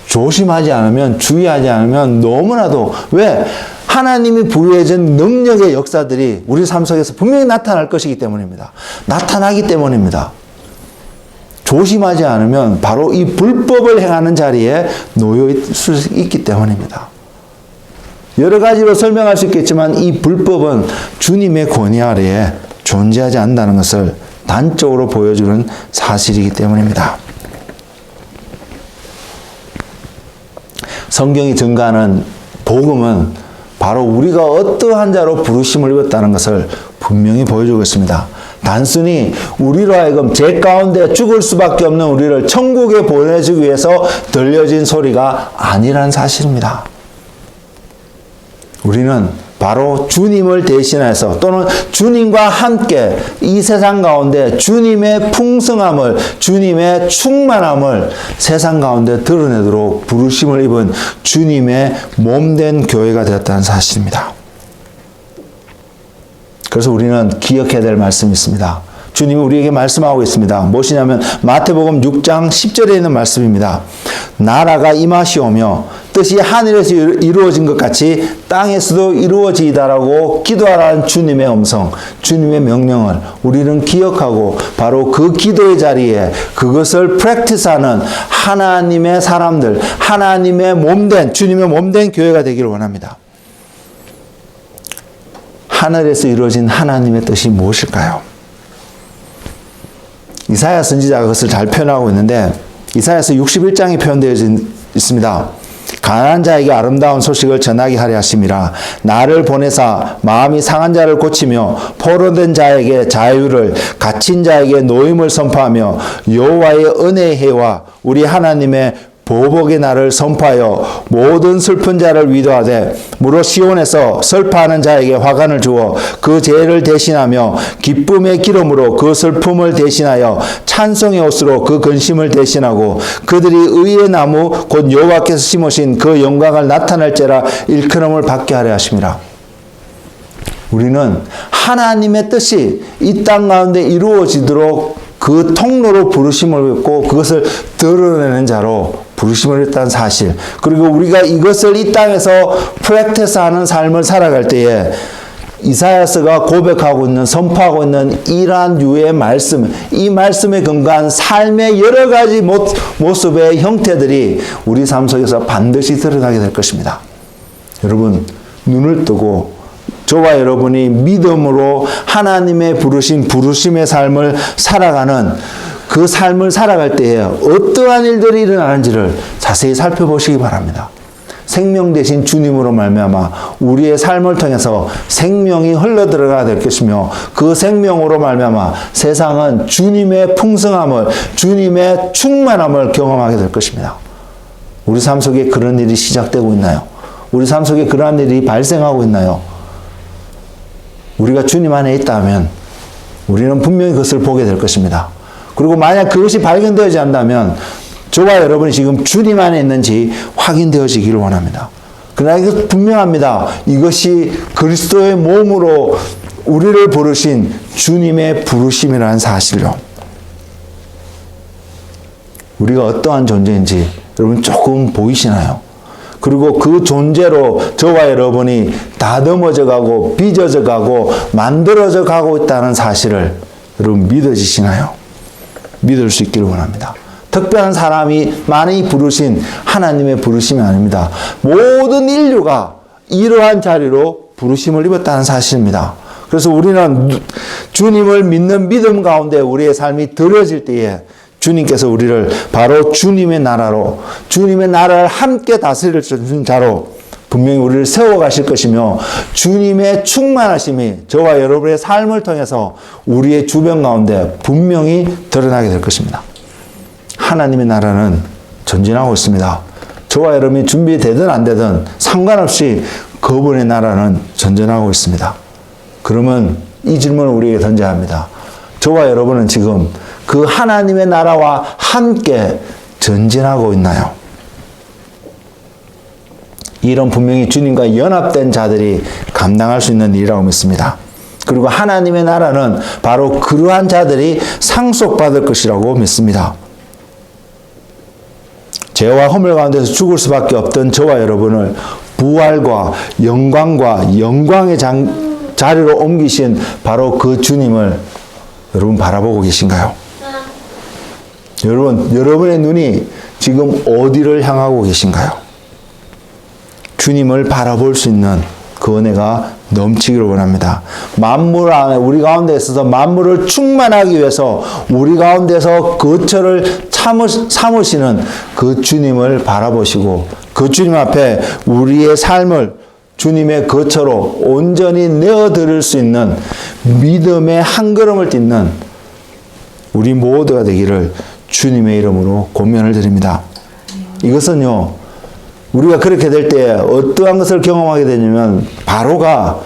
조심하지 않으면, 주의하지 않으면 너무나도, 왜? 하나님이 부여해준 능력의 역사들이 우리 삶 속에서 분명히 나타날 것이기 때문입니다. 나타나기 때문입니다. 조심하지 않으면 바로 이 불법을 행하는 자리에 놓여 있을 수 있기 때문입니다. 여러 가지로 설명할 수 있겠지만 이 불법은 주님의 권위 아래에 존재하지 않는다는 것을 단적으로 보여주는 사실이기 때문입니다. 성경이 증가하는 복음은 바로 우리가 어떠한 자로 부르심을 입었다는 것을 분명히 보여주고 있습니다. 단순히 우리로 하여금 죄 가운데 죽을 수밖에 없는 우리를 천국에 보내주기 위해서 들려진 소리가 아니라는 사실입니다. 우리는 바로 주님을 대신해서 또는 주님과 함께 이 세상 가운데 주님의 풍성함을, 주님의 충만함을 세상 가운데 드러내도록 부르심을 입은 주님의 몸된 교회가 되었다는 사실입니다. 그래서 우리는 기억해야 될 말씀이 있습니다. 주님이 우리에게 말씀하고 있습니다. 무엇이냐면 마태복음 6장 10절에 있는 말씀입니다. 나라가 임하시오며 뜻이 하늘에서 이루어진 것 같이 땅에서도 이루어지이다라고 기도하라는 주님의 음성, 주님의 명령을 우리는 기억하고 바로 그 기도의 자리에 그것을 프랙티스하는 하나님의 사람들, 하나님의 몸된, 주님의 몸된 교회가 되기를 원합니다. 하늘에서 이루어진 하나님의 뜻이 무엇일까요? 이사야 선지자가 그것을 잘 표현하고 있는데 이사야서 61장에 표현되어 있습니다. 가난한 자에게 아름다운 소식을 전하게 하려 하심이라. 나를 보내사 마음이 상한 자를 고치며 포로된 자에게 자유를, 갇힌 자에게 노임을 선포하며 여호와의 은혜의 해와 우리 하나님의 보복의 날을 선포하여 모든 슬픈 자를 위로하되 무릇 시온에서 슬퍼하는 자에게 화관을 주어 그 죄를 대신하며 기쁨의 기름으로 그 슬픔을 대신하여 찬송의 옷으로 그 근심을 대신하고 그들이 의의 나무 곧 여호와께서 심으신 그 영광을 나타낼지라 일컬음을 받게 하려 하심이라. 우리는 하나님의 뜻이 이 땅 가운데 이루어지도록 그 통로로 부르심을 받고 그것을 드러내는 자로 부르심을 했다는 사실, 그리고 우리가 이것을 이 땅에서 프랙티스하는 삶을 살아갈 때에 이사야서가 고백하고 있는, 선포하고 있는 이러한 유의 말씀, 이 말씀에 근거한 삶의 여러 가지 모습의 형태들이 우리 삶 속에서 반드시 드러나게 될 것입니다. 여러분, 눈을 뜨고 저와 여러분이 믿음으로 하나님의 부르심의 삶을 살아가는 그 삶을 살아갈 때에 어떠한 일들이 일어나는지를 자세히 살펴보시기 바랍니다. 생명 대신 주님으로 말미암아 우리의 삶을 통해서 생명이 흘러들어가야 될 것이며 그 생명으로 말미암아 세상은 주님의 풍성함을, 주님의 충만함을 경험하게 될 것입니다. 우리 삶 속에 그런 일이 시작되고 있나요? 우리 삶 속에 그러한 일이 발생하고 있나요? 우리가 주님 안에 있다면 우리는 분명히 그것을 보게 될 것입니다. 그리고 만약 그것이 발견되지 않다면 저와 여러분이 지금 주님 안에 있는지 확인되어지기를 원합니다. 그러나 이것 분명합니다. 이것이 그리스도의 몸으로 우리를 부르신 주님의 부르심이라는 사실로 우리가 어떠한 존재인지 여러분 조금 보이시나요? 그리고 그 존재로 저와 여러분이 다듬어져 가고 빚어져 가고 만들어져 가고 있다는 사실을 여러분 믿어지시나요? 믿을 수 있기를 원합니다. 특별한 사람이 많이 부르신 하나님의 부르심이 아닙니다. 모든 인류가 이러한 자리로 부르심을 입었다는 사실입니다. 그래서 우리는 주님을 믿는 믿음 가운데 우리의 삶이 드려질 때에 주님께서 우리를 바로 주님의 나라로, 주님의 나라를 함께 다스릴 수 있는 자로 분명히 우리를 세워가실 것이며 주님의 충만하심이 저와 여러분의 삶을 통해서 우리의 주변 가운데 분명히 드러나게 될 것입니다. 하나님의 나라는 전진하고 있습니다. 저와 여러분이 준비되든 안 되든 상관없이 그분의 나라는 전진하고 있습니다. 그러면 이 질문을 우리에게 던져야 합니다. 저와 여러분은 지금 그 하나님의 나라와 함께 전진하고 있나요? 이런 분명히 주님과 연합된 자들이 감당할 수 있는 일이라고 믿습니다. 그리고 하나님의 나라는 바로 그러한 자들이 상속받을 것이라고 믿습니다. 죄와 허물 가운데서 죽을 수밖에 없던 저와 여러분을 부활과 영광의 자리로 옮기신 바로 그 주님을 여러분 바라보고 계신가요? 여러분의 눈이 지금 어디를 향하고 계신가요? 주님을 바라볼 수 있는 그 은혜가 넘치기를 원합니다. 만물 안에 우리 가운데 있어서 만물을 충만하기 위해서 우리 가운데서 거처를 삼으시는 그 주님을 바라보시고 그 주님 앞에 우리의 삶을 주님의 거처로 온전히 내어드릴 수 있는 믿음의 한 걸음을 딛는 우리 모두가 되기를 주님의 이름으로 권면을 드립니다. 이것은요, 우리가 그렇게 될 때 어떠한 것을 경험하게 되냐면 바로가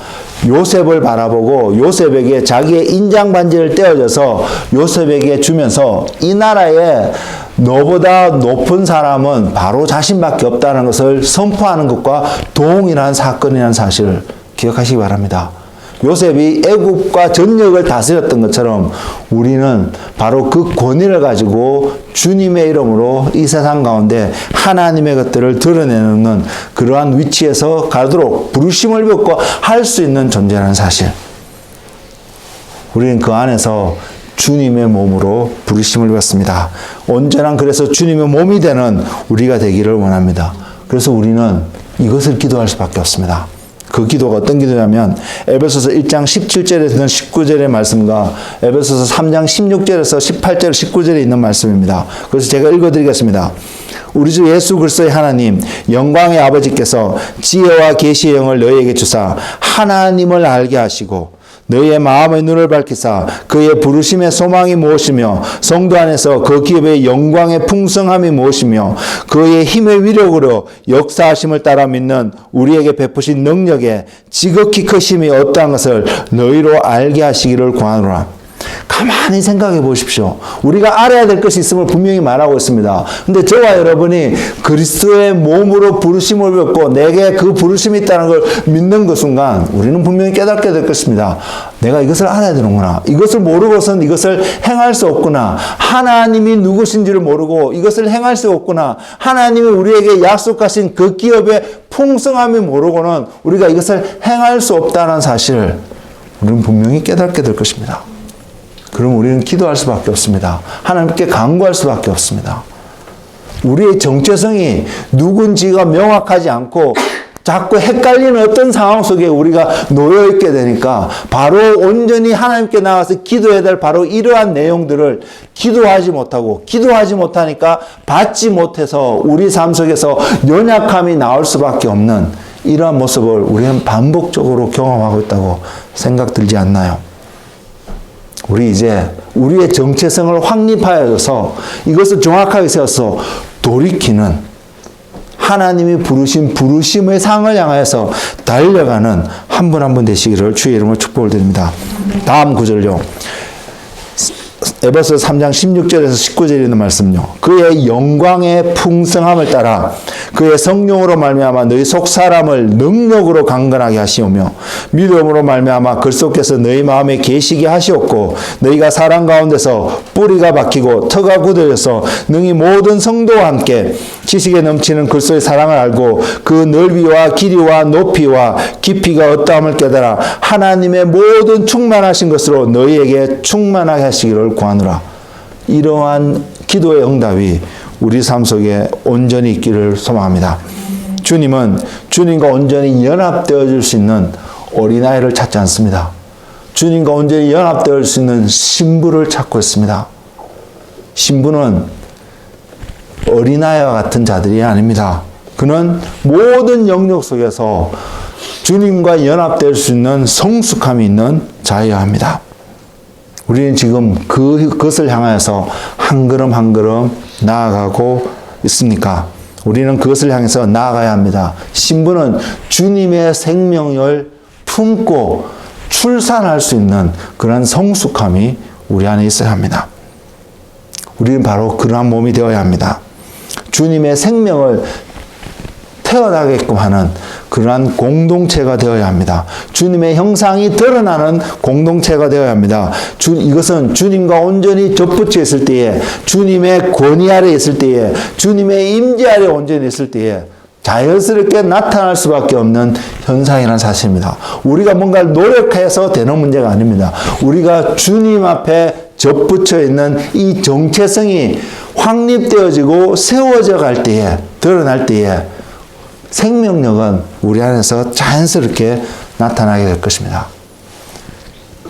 요셉을 바라보고 요셉에게 자기의 인장 반지를 떼어줘서 요셉에게 주면서 이 나라에 너보다 높은 사람은 바로 자신밖에 없다는 것을 선포하는 것과 동일한 사건이라는 사실을 기억하시기 바랍니다. 요셉이 애국과 전역을 다스렸던 것처럼 우리는 바로 그 권위를 가지고 주님의 이름으로 이 세상 가운데 하나님의 것들을 드러내는 그러한 위치에서 가도록 부르심을 받고 할 수 있는 존재라는 사실. 우리는 그 안에서 주님의 몸으로 부르심을 받습니다. 온전한 그래서 주님의 몸이 되는 우리가 되기를 원합니다. 그래서 우리는 이것을 기도할 수밖에 없습니다. 그 기도가 어떤 기도냐면 에베소서 1장 17절에서 19절의 말씀과 에베소서 3장 16절에서 18절 19절에 있는 말씀입니다. 그래서 제가 읽어드리겠습니다. 우리 주 예수 그리스도의 하나님 영광의 아버지께서 지혜와 계시의 영을 너희에게 주사 하나님을 알게 하시고 너희의 마음의 눈을 밝히사 그의 부르심의 소망이 무엇이며 성도 안에서 그 기업의 영광의 풍성함이 무엇이며 그의 힘의 위력으로 역사하심을 따라 믿는 우리에게 베푸신 능력에 지극히 크심이 어떠한 것을 너희로 알게 하시기를 구하노라. 가만히 생각해 보십시오. 우리가 알아야 될 것이 있음을 분명히 말하고 있습니다. 근데 저와 여러분이 그리스도의 몸으로 부르심을 받고 내게 그 부르심이 있다는 걸 믿는 그 순간 우리는 분명히 깨닫게 될 것입니다. 내가 이것을 알아야 되는구나. 이것을 모르고선 이것을 행할 수 없구나. 하나님이 누구신지를 모르고 이것을 행할 수 없구나. 하나님이 우리에게 약속하신 그 기업의 풍성함이 모르고는 우리가 이것을 행할 수 없다는 사실을 우리는 분명히 깨닫게 될 것입니다. 그럼 우리는 기도할 수밖에 없습니다. 하나님께 간구할 수밖에 없습니다. 우리의 정체성이 누군지가 명확하지 않고 자꾸 헷갈리는 어떤 상황 속에 우리가 놓여있게 되니까 바로 온전히 하나님께 나가서 기도해야 될 바로 이러한 내용들을 기도하지 못하니까 받지 못해서 우리 삶 속에서 연약함이 나올 수밖에 없는 이러한 모습을 우리는 반복적으로 경험하고 있다고 생각 들지 않나요? 우리 이제 우리의 정체성을 확립하여서 이것을 정확하게 세워서 돌이키는 하나님이 부르신 부르심의 상을 향해서 달려가는 한 분 한 분 되시기를 주의 이름으로 축복을 드립니다. 다음 구절요. 에베소서 3장 16절에서 19절에 있는 말씀요. 그의 영광의 풍성함을 따라 그의 성령으로 말미암아 너희 속 사람을 능력으로 강건하게 하시오며 믿음으로 말미암아 그리스도께서 너희 마음에 계시게 하시옵고 너희가 사랑 가운데서 뿌리가 박히고 터가 굳어져서 능히 모든 성도와 함께 지식에 넘치는 그리스도의 사랑을 알고 그 넓이와 길이와 높이와 깊이가 어떠함을 깨달아 하나님의 모든 충만하신 것으로 너희에게 충만하게 하시기를 구하노라. 이러한 기도의 응답이 우리 삶 속에 온전히 있기를 소망합니다. 주님은 주님과 온전히 연합되어 줄 수 있는 어린아이를 찾지 않습니다. 주님과 온전히 연합되어 줄 수 있는 신부를 찾고 있습니다. 신부는 어린아이와 같은 자들이 아닙니다. 그는 모든 영역 속에서 주님과 연합될 수 있는 성숙함이 있는 자여야 합니다. 우리는 지금 그것을 향해서 한 걸음 한 걸음 나아가고 있습니까? 우리는 그것을 향해서 나아가야 합니다. 신부는 주님의 생명을 품고 출산할 수 있는 그런 성숙함이 우리 안에 있어야 합니다. 우리는 바로 그러한 몸이 되어야 합니다. 주님의 생명을 태어나게끔 하는 그러한 공동체가 되어야 합니다. 주님의 형상이 드러나는 공동체가 되어야 합니다. 이것은 주님과 온전히 접붙여 있을 때에, 주님의 권위 아래 있을 때에, 주님의 임재 아래 온전히 있을 때에 자연스럽게 나타날 수밖에 없는 현상이라는 사실입니다. 우리가 뭔가를 노력해서 되는 문제가 아닙니다. 우리가 주님 앞에 접붙여 있는 이 정체성이 확립되어지고 세워져 갈 때에, 드러날 때에 생명력은 우리 안에서 자연스럽게 나타나게 될 것입니다.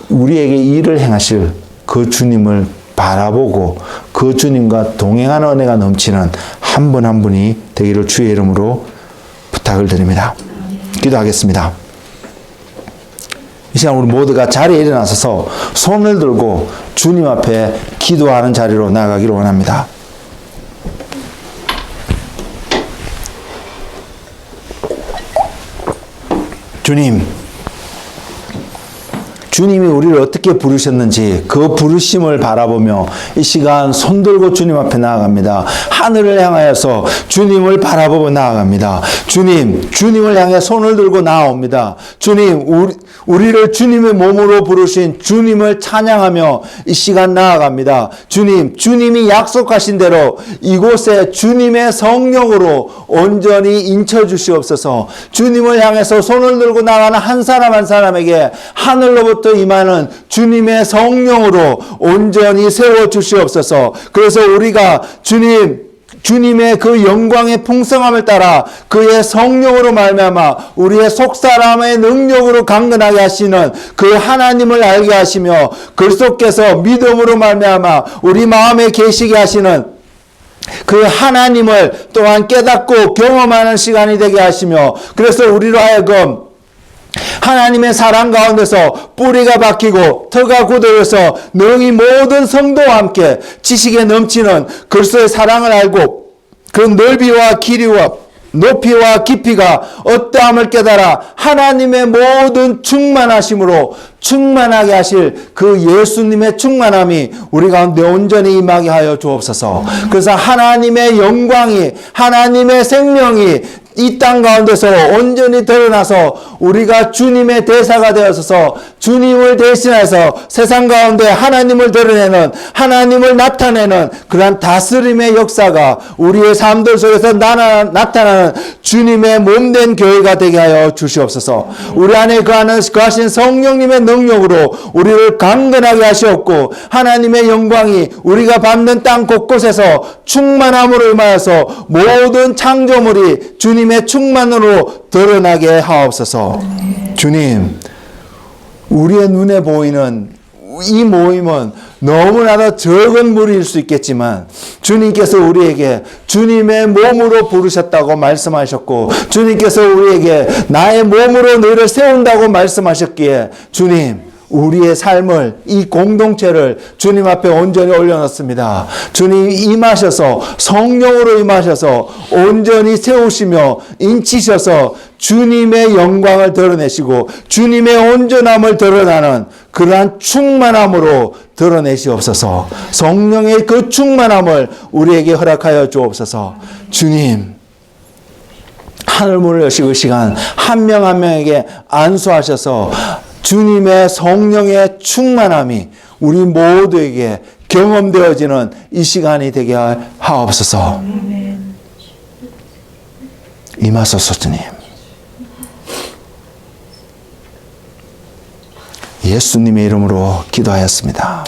우리에게 일을 행하실 그 주님을 바라보고 그 주님과 동행하는 은혜가 넘치는 한 분 한 분이 되기를 주의 이름으로 부탁을 드립니다. 기도하겠습니다. 이 시간 우리 모두가 자리에 일어나셔서 손을 들고 주님 앞에 기도하는 자리로 나아가기를 원합니다. 주님이 우리를 어떻게 부르셨는지 그 부르심을 바라보며 이 시간 손들고 주님 앞에 나아갑니다. 하늘을 향하여서 주님을 바라보고 나아갑니다. 주님을 향해 손을 들고 나아옵니다. 주님, 우리를 주님의 몸으로 부르신 주님을 찬양하며 이 시간 나아갑니다. 주님이 약속하신 대로 이곳에 주님의 성령으로 온전히 인쳐 주시옵소서. 주님을 향해서 손을 들고 나가는 한 사람 한 사람에게 하늘로부터 임하는 주님의 성령으로 온전히 세워 주시옵소서. 그래서 우리가 주님의 그 영광의 풍성함을 따라 그의 성령으로 말미암아 우리의 속사람의 능력으로 강건하게 하시는 그 하나님을 알게 하시며 그리스도께서 믿음으로 말미암아 우리 마음에 계시게 하시는 그 하나님을 또한 깨닫고 경험하는 시간이 되게 하시며 그래서 우리로 하여금 하나님의 사랑 가운데서 뿌리가 박히고 터가 굳어져서 능히 모든 성도와 함께 지식에 넘치는 그리스도의 사랑을 알고 그 넓이와 길이와 높이와 깊이가 어떠함을 깨달아 하나님의 모든 충만하심으로 충만하게 하실 그 예수님의 충만함이 우리 가운데 온전히 임하게 하여 주옵소서. 그래서 하나님의 영광이 하나님의 생명이 이 땅 가운데서 온전히 드러나서 우리가 주님의 대사가 되어서 주님을 대신해서 세상 가운데 하나님을 드러내는 하나님을 나타내는 그러한 다스림의 역사가 우리의 삶들 속에서 나타나는 주님의 몸된 교회가 되게 하여 주시옵소서. 우리 안에 거하신 성령님의 능력으로 우리를 강건하게 하시옵고 하나님의 영광이 우리가 밟는 땅 곳곳에서 충만함으로 임하여서 모든 창조물이 주님의 충만으로 드러나게 하옵소서. 주님, 우리의 눈에 보이는 이 모임은 너무나도 적은 무리일 수 있겠지만 주님께서 우리에게 주님의 몸으로 부르셨다고 말씀하셨고 주님께서 우리에게 나의 몸으로 너희를 세운다고 말씀하셨기에 주님, 우리의 삶을 이 공동체를 주님 앞에 온전히 올려놓습니다. 주님 임하셔서 성령으로 임하셔서 온전히 세우시며 인치셔서 주님의 영광을 드러내시고 주님의 온전함을 드러나는 그러한 충만함으로 드러내시옵소서. 성령의 그 충만함을 우리에게 허락하여 주옵소서. 주님, 하늘문을 여시고 시간 한 명 한 명에게 안수하셔서 주님의 성령의 충만함이 우리 모두에게 경험되어지는 이 시간이 되게 하옵소서. 임하소서. 주님, 예수님의 이름으로 기도하였습니다.